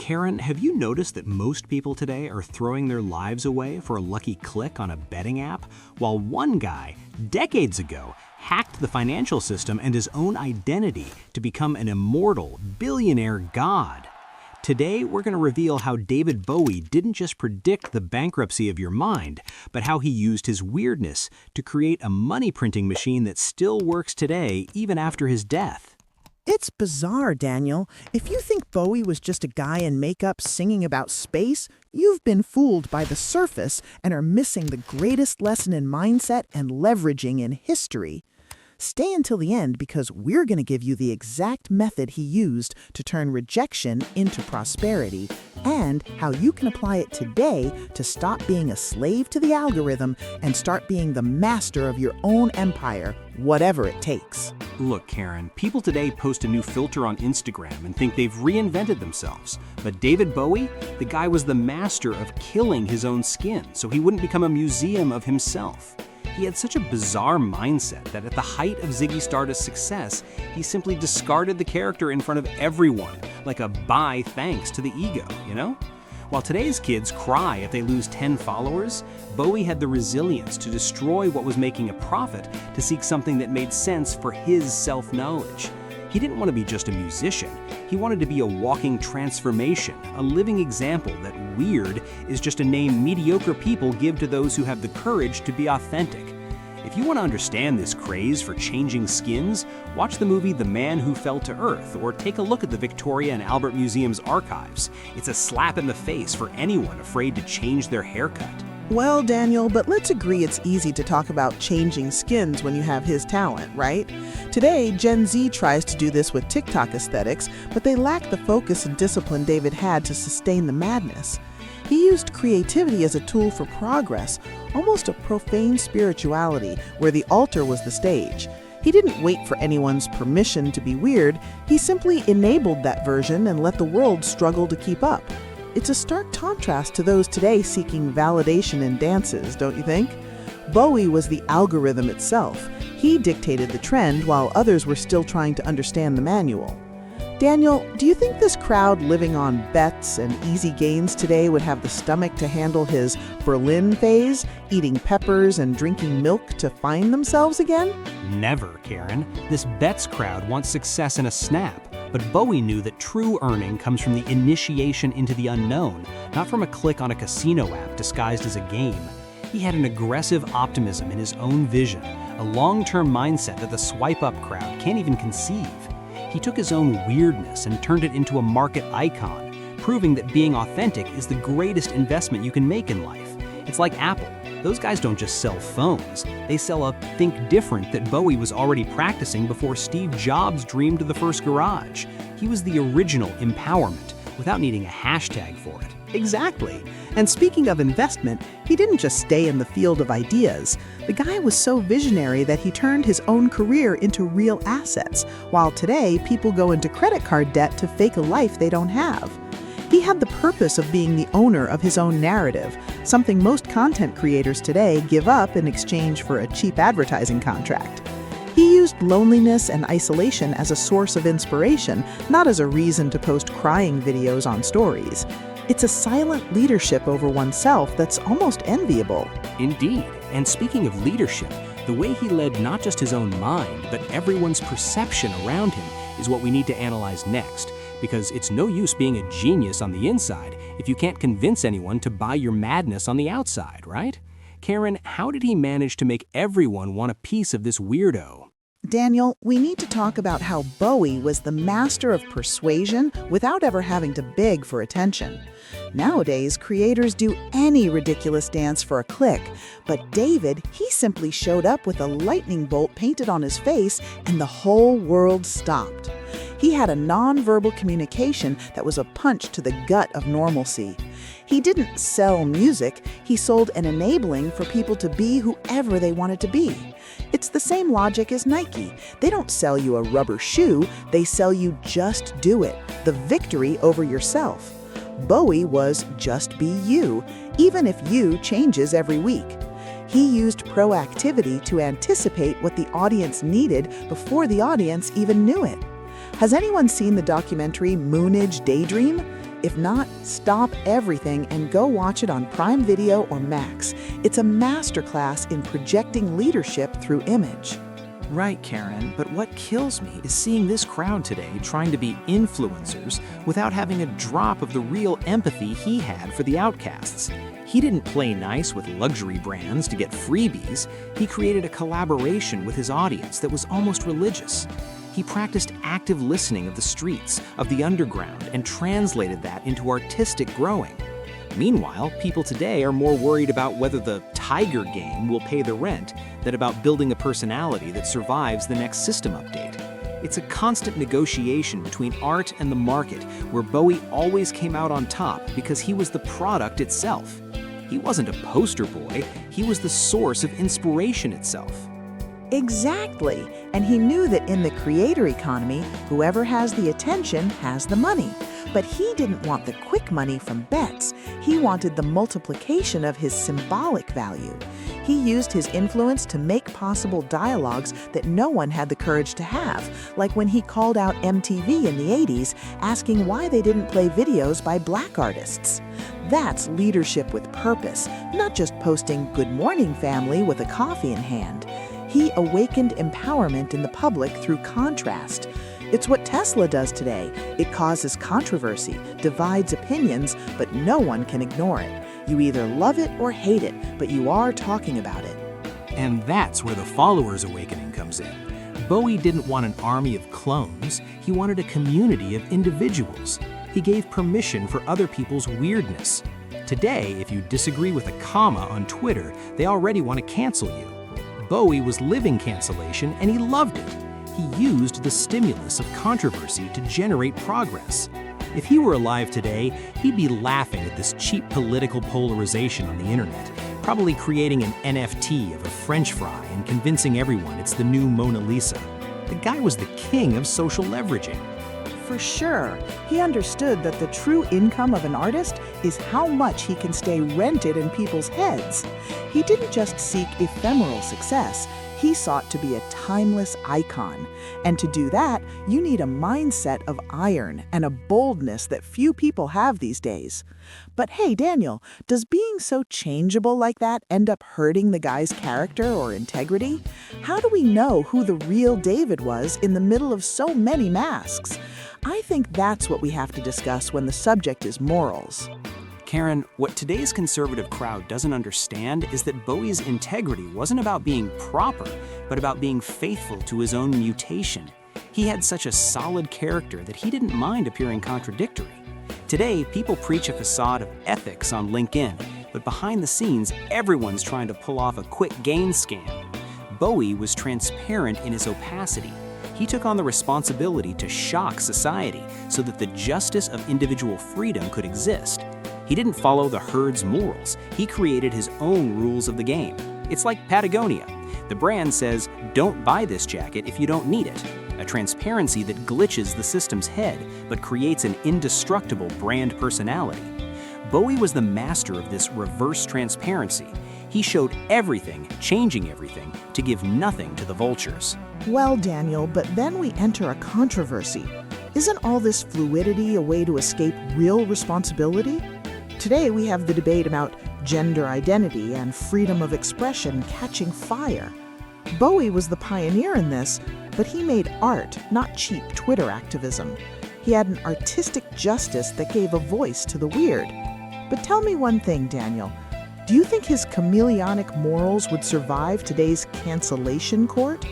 Karen, have you noticed that most people today are throwing their lives away for a lucky click on a betting app, while one guy, decades ago, hacked the financial system and his own identity to become an immortal, billionaire god? Today, we're going to reveal how David Bowie didn't just predict the bankruptcy of your mind, but how he used his weirdness to create a money-printing machine that still works today, even after his death. It's bizarre, Daniel. If you think Bowie was just a guy in makeup singing about space, you've been fooled by the surface and are missing the greatest lesson in mindset and leveraging in history. Stay until the end because we're going to give you the exact method he used to turn rejection into prosperity and how you can apply it today to stop being a slave to the algorithm and start being the master of your own empire, whatever it takes. Look, Karen, people today post a new filter on Instagram and think they've reinvented themselves. But David Bowie, the guy was the master of killing his own skin so he wouldn't become a museum of himself. He had such a bizarre mindset that at the height of Ziggy Stardust's success, he simply discarded the character in front of everyone, like a bye thanks to the ego, you know? While today's kids cry if they lose 10 followers, Bowie had the resilience to destroy what was making a profit to seek something that made sense for his self-knowledge. He didn't want to be just a musician. He wanted to be a walking transformation, a living example that weird is just a name mediocre people give to those who have the courage to be authentic. If you want to understand this craze for changing skins, watch the movie The Man Who Fell to Earth or take a look at the Victoria and Albert Museum's archives. It's a slap in the face for anyone afraid to change their haircut. Well, Daniel, but let's agree it's easy to talk about changing skins when you have his talent, right? Today, Gen Z tries to do this with TikTok aesthetics, but they lack the focus and discipline David had to sustain the madness. He used creativity as a tool for progress, almost a profane spirituality where the altar was the stage. He didn't wait for anyone's permission to be weird, he simply enabled that version and let the world struggle to keep up. It's a stark contrast to those today seeking validation in dances, don't you think? Bowie was the algorithm itself. He dictated the trend while others were still trying to understand the manual. Daniel, do you think this crowd living on bets and easy gains today would have the stomach to handle his Berlin phase, eating peppers and drinking milk to find themselves again? Never, Karen. This bets crowd wants success in a snap. But Bowie knew that true earning comes from the initiation into the unknown, not from a click on a casino app disguised as a game. He had an aggressive optimism in his own vision, a long-term mindset that the swipe-up crowd can't even conceive. He took his own weirdness and turned it into a market icon, proving that being authentic is the greatest investment you can make in life. It's like Apple. Those guys don't just sell phones, they sell a think different that Bowie was already practicing before Steve Jobs dreamed of the first garage. He was the original empowerment, without needing a hashtag for it. Exactly. And speaking of investment, he didn't just stay in the field of ideas. The guy was so visionary that he turned his own career into real assets, while today people go into credit card debt to fake a life they don't have. He had the purpose of being the owner of his own narrative, something most content creators today give up in exchange for a cheap advertising contract. He used loneliness and isolation as a source of inspiration, not as a reason to post crying videos on stories. It's a silent leadership over oneself that's almost enviable. Indeed. And speaking of leadership, the way he led not just his own mind, but everyone's perception around him is what we need to analyze next. Because it's no use being a genius on the inside if you can't convince anyone to buy your madness on the outside, right? Karen, how did he manage to make everyone want a piece of this weirdo? Daniel, we need to talk about how Bowie was the master of persuasion without ever having to beg for attention. Nowadays, creators do any ridiculous dance for a click, but David, he simply showed up with a lightning bolt painted on his face and the whole world stopped. He had a non-verbal communication that was a punch to the gut of normalcy. He didn't sell music, he sold an enabling for people to be whoever they wanted to be. It's the same logic as Nike. They don't sell you a rubber shoe, they sell you just do it, the victory over yourself. Bowie was just be you, even if you changes every week. He used proactivity to anticipate what the audience needed before the audience even knew it. Has anyone seen the documentary Moonage Daydream? If not, stop everything and go watch it on Prime Video or Max. It's a masterclass in projecting leadership through image. Right, Karen, but what kills me is seeing this crowd today trying to be influencers without having a drop of the real empathy he had for the outcasts. He didn't play nice with luxury brands to get freebies. He created a collaboration with his audience that was almost religious. He practiced active listening of the streets, of the underground, and translated that into artistic growing. Meanwhile, people today are more worried about whether the Tiger game will pay the rent than about building a personality that survives the next system update. It's a constant negotiation between art and the market, where Bowie always came out on top because he was the product itself. He wasn't a poster boy, he was the source of inspiration itself. Exactly. And he knew that in the creator economy, whoever has the attention has the money. But he didn't want the quick money from bets. He wanted the multiplication of his symbolic value. He used his influence to make possible dialogues that no one had the courage to have, like when he called out MTV in the 80s, asking why they didn't play videos by black artists. That's leadership with purpose, not just posting "Good morning, family" with a coffee in hand. He awakened empowerment in the public through contrast. It's what Tesla does today. It causes controversy, divides opinions, but no one can ignore it. You either love it or hate it, but you are talking about it. And that's where the followers' awakening comes in. Bowie didn't want an army of clones, he wanted a community of individuals. He gave permission for other people's weirdness. Today, if you disagree with a comma on Twitter, they already want to cancel you. Bowie was living cancellation and he loved it. He used the stimulus of controversy to generate progress. If he were alive today, he'd be laughing at this cheap political polarization on the internet, probably creating an NFT of a French fry and convincing everyone it's the new Mona Lisa. The guy was the king of social leveraging. For sure, he understood that the true income of an artist is how much he can stay rented in people's heads. He didn't just seek ephemeral success, he sought to be a timeless icon. And to do that, you need a mindset of iron and a boldness that few people have these days. But hey, Daniel, does being so changeable like that end up hurting the guy's character or integrity? How do we know who the real David was in the middle of so many masks? I think that's what we have to discuss when the subject is morals. Karen, what today's conservative crowd doesn't understand is that Bowie's integrity wasn't about being proper, but about being faithful to his own mutation. He had such a solid character that he didn't mind appearing contradictory. Today, people preach a facade of ethics on LinkedIn, but behind the scenes, everyone's trying to pull off a quick gain scam. Bowie was transparent in his opacity. He took on the responsibility to shock society so that the justice of individual freedom could exist. He didn't follow the herd's morals. He created his own rules of the game. It's like Patagonia. The brand says, "Don't buy this jacket if you don't need it." A transparency that glitches the system's head, but creates an indestructible brand personality. Bowie was the master of this reverse transparency. He showed everything, changing everything, to give nothing to the vultures. Well, Daniel, but then we enter a controversy. Isn't all this fluidity a way to escape real responsibility? Today we have the debate about gender identity and freedom of expression catching fire. Bowie was the pioneer in this, but he made art, not cheap Twitter activism. He had an artistic justice that gave a voice to the weird. But tell me one thing, Daniel. Do you think his chameleonic morals would survive today's cancellation court?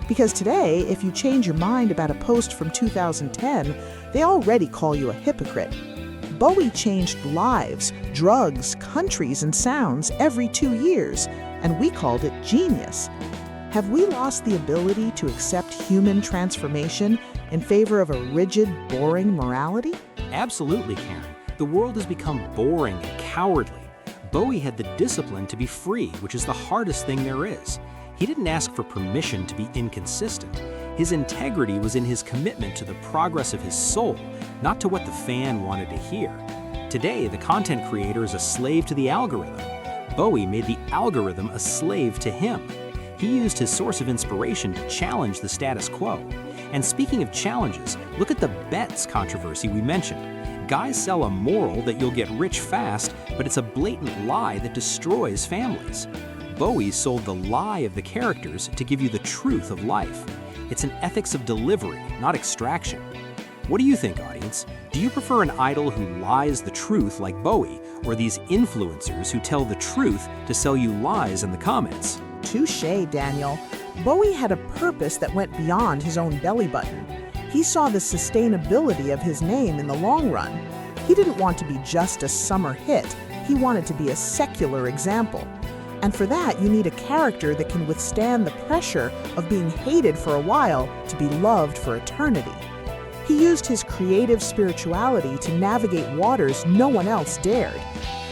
Because today, if you change your mind about a post from 2010, they already call you a hypocrite. Bowie changed lives, drugs, countries, and sounds every 2 years, and we called it genius. Have we lost the ability to accept human transformation in favor of a rigid, boring morality? Absolutely, Karen. The world has become boring and cowardly. Bowie had the discipline to be free, which is the hardest thing there is. He didn't ask for permission to be inconsistent. His integrity was in his commitment to the progress of his soul, not to what the fan wanted to hear. Today, the content creator is a slave to the algorithm. Bowie made the algorithm a slave to him. He used his source of inspiration to challenge the status quo. And speaking of challenges, look at the bets controversy we mentioned. Guys sell a moral that you'll get rich fast, but it's a blatant lie that destroys families. Bowie sold the lie of the characters to give you the truth of life. It's an ethics of delivery, not extraction. What do you think, audience? Do you prefer an idol who lies the truth like Bowie, or these influencers who tell the truth to sell you lies in the comments? Touché, Daniel. Bowie had a purpose that went beyond his own belly button. He saw the sustainability of his name in the long run. He didn't want to be just a summer hit. He wanted to be a secular example. And for that, you need a character that can withstand the pressure of being hated for a while to be loved for eternity. He used his creative spirituality to navigate waters no one else dared.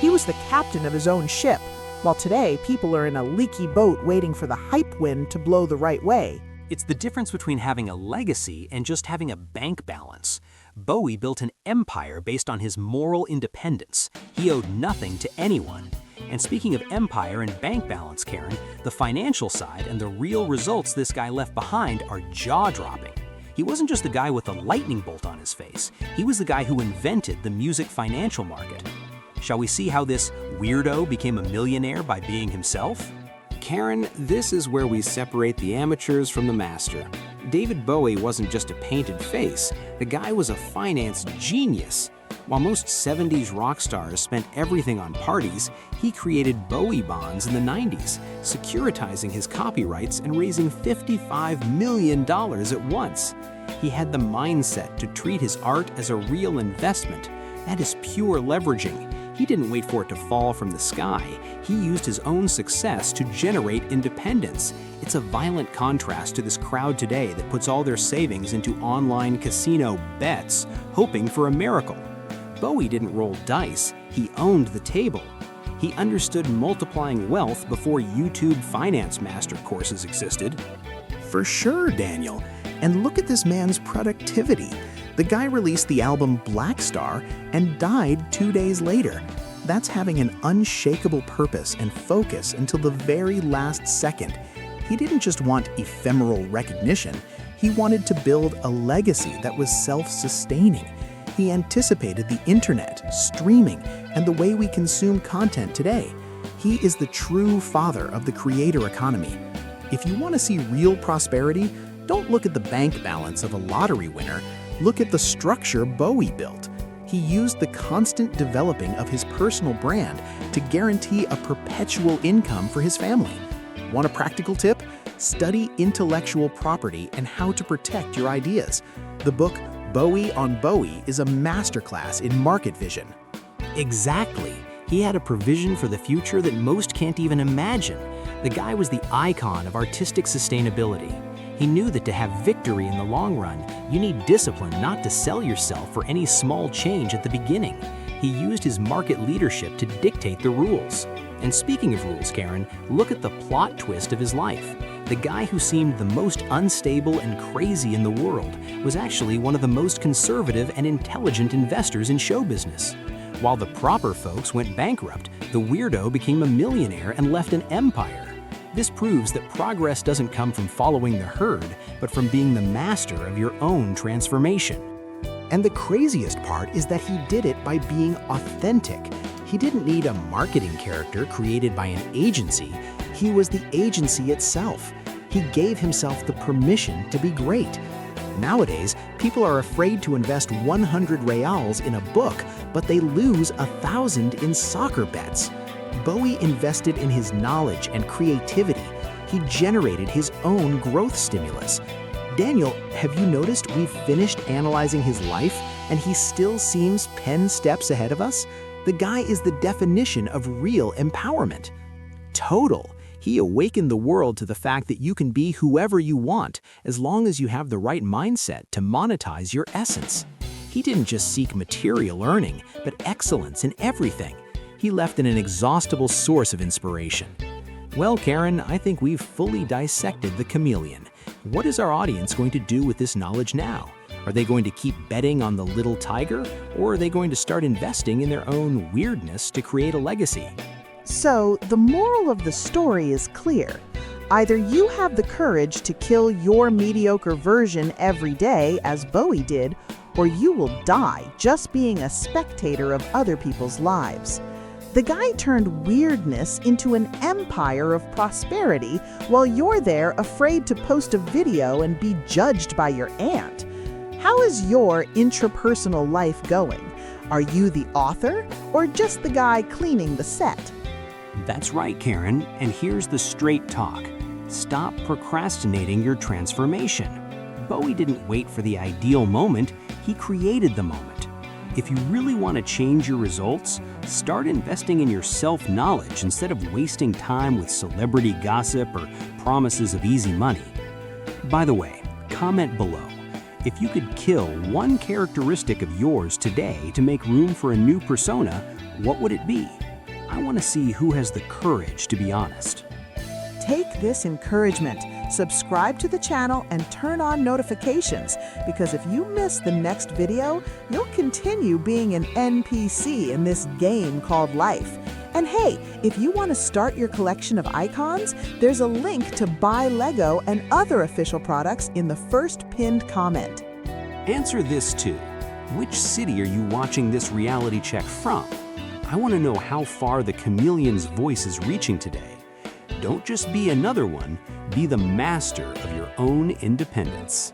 He was the captain of his own ship, while today people are in a leaky boat waiting for the hype wind to blow the right way. It's the difference between having a legacy and just having a bank balance. Bowie built an empire based on his moral independence. He owed nothing to anyone. And speaking of empire and bank balance, Karen, the financial side and the real results this guy left behind are jaw-dropping. He wasn't just the guy with the lightning bolt on his face. He was the guy who invented the music financial market. Shall we see how this weirdo became a millionaire by being himself? Karen, this is where we separate the amateurs from the master. David Bowie wasn't just a painted face. The guy was a finance genius. While most 70s rock stars spent everything on parties, he created Bowie bonds in the 90s, securitizing his copyrights and raising $55 million at once. He had the mindset to treat his art as a real investment. That is pure leveraging. He didn't wait for it to fall from the sky. He used his own success to generate independence. It's a violent contrast to this crowd today that puts all their savings into online casino bets, hoping for a miracle. Bowie didn't roll dice, he owned the table. He understood multiplying wealth before YouTube Finance Master courses existed. For sure, Daniel. And look at this man's productivity. The guy released the album Black Star and died 2 days later. That's having an unshakable purpose and focus until the very last second. He didn't just want ephemeral recognition, he wanted to build a legacy that was self-sustaining. He anticipated the internet, streaming, and the way we consume content today. He is the true father of the creator economy. If you want to see real prosperity, don't look at the bank balance of a lottery winner. Look at the structure Bowie built. He used the constant developing of his personal brand to guarantee a perpetual income for his family. Want a practical tip? Study intellectual property and how to protect your ideas. The book Bowie on Bowie is a masterclass in market vision. Exactly. He had a provision for the future that most can't even imagine. The guy was the icon of artistic sustainability. He knew that to have victory in the long run, you need discipline not to sell yourself for any small change at the beginning. He used his market leadership to dictate the rules. And speaking of rules, Karen, look at the plot twist of his life. The guy who seemed the most unstable and crazy in the world was actually one of the most conservative and intelligent investors in show business. While the proper folks went bankrupt, the weirdo became a millionaire and left an empire. This proves that progress doesn't come from following the herd, but from being the master of your own transformation. And the craziest part is that he did it by being authentic. He didn't need a marketing character created by an agency. He was the agency itself. He gave himself the permission to be great. Nowadays, people are afraid to invest 100 reals in a book, but they lose 1,000 in soccer bets. Bowie invested in his knowledge and creativity. He generated his own growth stimulus. Daniel, have you noticed we've finished analyzing his life and he still seems 10 steps ahead of us? The guy is the definition of real empowerment. Total. He awakened the world to the fact that you can be whoever you want as long as you have the right mindset to monetize your essence. He didn't just seek material earning, but excellence in everything. He left an inexhaustible source of inspiration. Well, Karen, I think we've fully dissected the chameleon. What is our audience going to do with this knowledge now? Are they going to keep betting on the little tiger, or are they going to start investing in their own weirdness to create a legacy? So, the moral of the story is clear. Either you have the courage to kill your mediocre version every day, as Bowie did, or you will die just being a spectator of other people's lives. The guy turned weirdness into an empire of prosperity while you're there afraid to post a video and be judged by your aunt. How is your intrapersonal life going? Are you the author or just the guy cleaning the set? That's right, Karen, and here's the straight talk. Stop procrastinating your transformation. Bowie didn't wait for the ideal moment, he created the moment. If you really want to change your results, start investing in your self-knowledge instead of wasting time with celebrity gossip or promises of easy money. By the way, comment below. If you could kill one characteristic of yours today to make room for a new persona, what would it be? I want to see who has the courage to be honest. Take this encouragement, subscribe to the channel, and turn on notifications, because if you miss the next video, you'll continue being an NPC in this game called life. And hey, if you want to start your collection of icons, there's a link to buy Lego and other official products in the first pinned comment. Answer this too. Which city are you watching this reality check from? I want to know how far the Chameleon's voice is reaching today. Don't just be another one, be the master of your own independence.